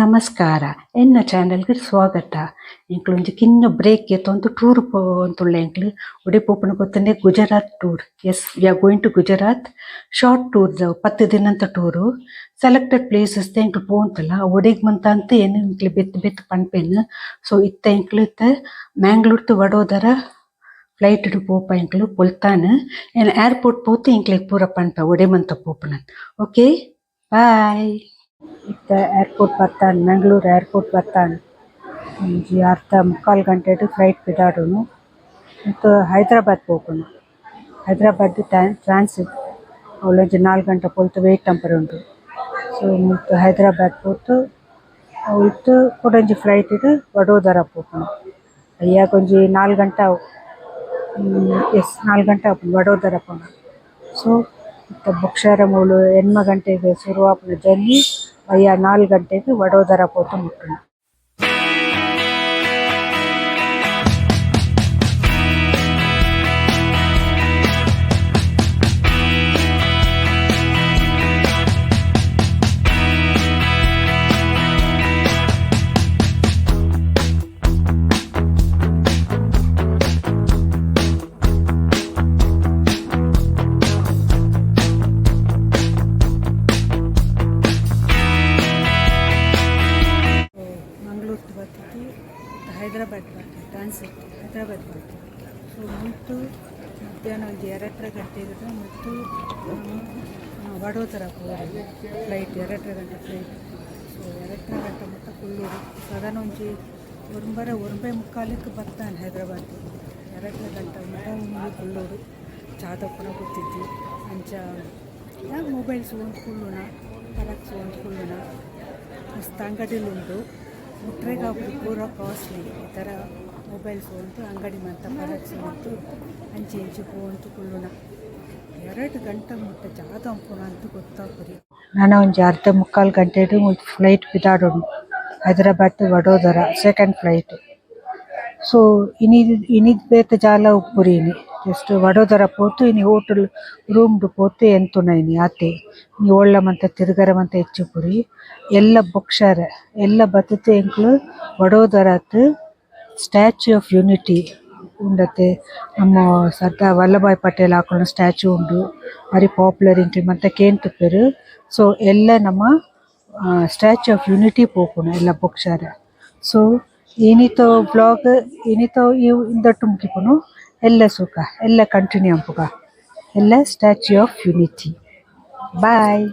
ನಮಸ್ಕಾರ ಎನ್ನ ಚಾನೆಲ್ಗೆ ಸ್ವಾಗತ. ಎಂಕ್ಲೊಂಜಿ ಕಿನ್ನ ಬ್ರೇಕ್ ಎತ್ತೊಂದು ಟೂರ್ ಪೋವಂತುಳ್ಳ ಎಂಕ್ಲು ಒಡೆ ಪೋಪುನ ಗೊತ್ತಂಡೆ Gujarat tour. Yes, we are going to Gujarat. Short tour 10 ದಿನಂತ ಟೂರು. ಸೆಲೆಕ್ಟೆಡ್ ಪ್ಲೇಸಸ್ ಎಂಕ್ಲು ಪೋವಂತಲ್ಲ ಒಡೆಗ್ ಮಂತ ಅಂತ ಏನು ಎಂಕ್ಲು ಬೆತ್ ಪನ್ಪೆನ್. ಸೊ ಇತ್ತ ಎಂಕ್ಲು ಇತ್ತ ಮ್ಯಾಂಗ್ಳೂರ್ ಟು ವಡೋದರ ಫ್ಲೈಟ್ ಪೋಪ ಎಂಕ್ಲು ಪೊಲ್ತಾನ್ ಏರ್ಪೋರ್ಟ್ ಪೋತು ಎಂಕ್ಲೆಗ್ ಪೂರ ಪನ್ಪ ಒಡೆ ಮಂತ ಪೋಪುನ. ಓಕೆ, ಬಾಯ್. ಇತ್ತ ಏರ್ಪೋರ್ಟ್ ಬರ್ತಾನೆ, ಮಂಗಳೂರು ಏರ್ಪೋರ್ಟ್ ಬರ್ತಾನೆ. ಒಂಜಿ ಅರ್ಧ ಮುಕ್ಕಾಲು ಗಂಟೆಡು ಫ್ಲೈಟ್ ಬಿಡಾಡುನು. ಮತ್ತು ಹೈದರಾಬಾದ್ ಪೋಪುನು. ಹೈದರಾಬಾದ್ ಟ್ರಾನ್ಸಿಟ್ ಅವಳೊಂಜಿ 4 ಗಂಟೆ ಪೋಲ್ತು ವೆಯ್ಟ್ ಟಂಪರ್ ಉಂಟು. ಸೊ ಮತ್ತು ಹೈದರಾಬಾದ್ ಪೋತು ಅವತ್ತು ಕೊಡೊಂಜಿ ಫ್ಲೈಟ್ ಇಡು ವಡೋದರ ಪೋಪುನು. ಅಯ್ಯಾಗೊಂಜಿ 4 ಗಂಟೆ 4 ಗಂಟೆ ಆಪುನು ವಡೋದರ ಪೋನ. ಸೊ ಇತ್ತ ಬೊಕ್ಷಾರ ಮೂಲು 8 ಗಂಟೆಗೆ ಶುರುವಾಪುನ ಜರ್ನಿ. 4 ಗಂಟೆಗೆ ವಡೋದರ ಪೋತು ಮುಟ್ಟುನು. ಹೈದರಾಬಾದ್ ಬರ್ತೀವಿ, ಟ್ರಾನ್ಸಿಟ್ ಹೈದರಾಬಾದ್ ಬರ್ತೀವಿ. ಸೊ ಮುಟ್ಟು ಮಧ್ಯಾಹ್ನ ಒಂದು 2 ಗಂಟೆ ಇರುತ್ತೆ. ಮತ್ತು ವಡೋದರ ಹೋಗೋದು ಫ್ಲೈಟ್ 2 ಗಂಟೆ ಫ್ಲೈಟ್. ಸೊ 2 ಗಂಟೆ ಮುಟ್ಟ ಕುಲ್ಲೂರು ಸಾಧಾರಣ ಒಂಜಿ 1:45 ಬರ್ತಾನೆ ಹೈದರಾಬಾದ್. 2 ಗಂಟೆ ಮುಟ್ಟ ಕುಲ್ಲೂರು ಚಾದಪ್ಪನ ಗೊತ್ತಿದ್ವಿ ಅಂಚ ಮೊಬೈಲ್ಸ್ ಒಂದು ಕುಲ್ಲುನ ಕರೆಕ್ಟ್ಸ್ ಒಂದು ಕುಲ್ಲುನ ಮಸ್ತ್ ಅಂಗಡಿಲುಂಟು. ಮುಟ್ರೆಗಾಗ್ಬೋದು ಪೂರ ಕಾಸ್ಟ್ಲಿ ಈ ಥರ ಮೊಬೈಲ್ಸ್ ಉಂಟು ಅಂಗಡಿ ಮಂತ ಕರೆಕ್ಟ್ಸ್ ಉಂಟು. ಅಂಚಿ ಇಂಚಿ ಪೋವಂತು ಕುಲ್ಲುನ 2 ಗಂಟೆ ಮುಟ್ಟ ಜಾದ ಅಂಪುನ ಅಂತೂ ಗೊತ್ತಾಗ್ತದೆ. ನಾನು ಒಂಜಿ ಅರ್ಧ ಮುಕ್ಕಾಲು ಗಂಟೆಡು ಫ್ಲೈಟ್ ಬಿದಾಡೋನು Hyderabad Vadodara second flight. So ಇನಿದ್ ಬೇತ ಜಾಲ ಉಪ್ಪುರಿನಿ ಜಸ್ಟ್ ವಡೋದರ ಪೋತು ಇನಿ ಹೋಟೆಲ್ ರೂಮ್ಡು ಪೋತು ಎಂತುನೈನಿ ಆತೆ ನೀ ಒಳ್ಳ ಮಂತ ತಿರುಗರ ಮಂತ ಹೆಚ್ಚು ಪುರಿ ಎಲ್ಲ ಬೊಕ್ಷಾರ ಎಲ್ಲ ಬತ್ತತೆ ಎಂಕ್ಲು ವಡೋದರತ್ ಸ್ಟ್ಯಾಚ್ಯೂ ಆಫ್ ಯೂನಿಟಿ ಉಂಡತೆ. ನಮ್ಮ ಸರ್ದಾರ್ ವಲ್ಲಭಾಯ್ ಪಟೇಲ್ ಹಾಕೊಳ್ಳೋ ಸ್ಟ್ಯಾಚ್ಯೂ ಉಂಡು, ವೆರಿ ಪಾಪ್ಯುಲರ್ ಇಂಕ್ಲು ಮಂತ ಕೇಂತುಪ್ಪೆರು. ಸೊ ಎಲ್ಲ ನಮ್ಮ ಸ್ಟ್ಯಾಚ್ಯೂ ಆಫ್ ಯೂನಿಟಿ ಪೋಪುನ ಎಲ್ಲ ಬೊಕ್ಷಾರ. ಸೊ ಏನಿತೋ ಬ್ಲಾಗ್ ಏನಿತೋ ಇವು ಇಂದಟ್ಟು ಮುಗಿಪುನು ಎಲ್ಲ ಸುಖ ಎಲ್ಲ ಕಂಟಿನ್ಯೂ ಅಂಪುಗ ಎಲ್ಲ ಸ್ಟ್ಯಾಚ್ಯೂ ಆಫ್ ಯೂನಿಟಿ. ಬಾಯ್.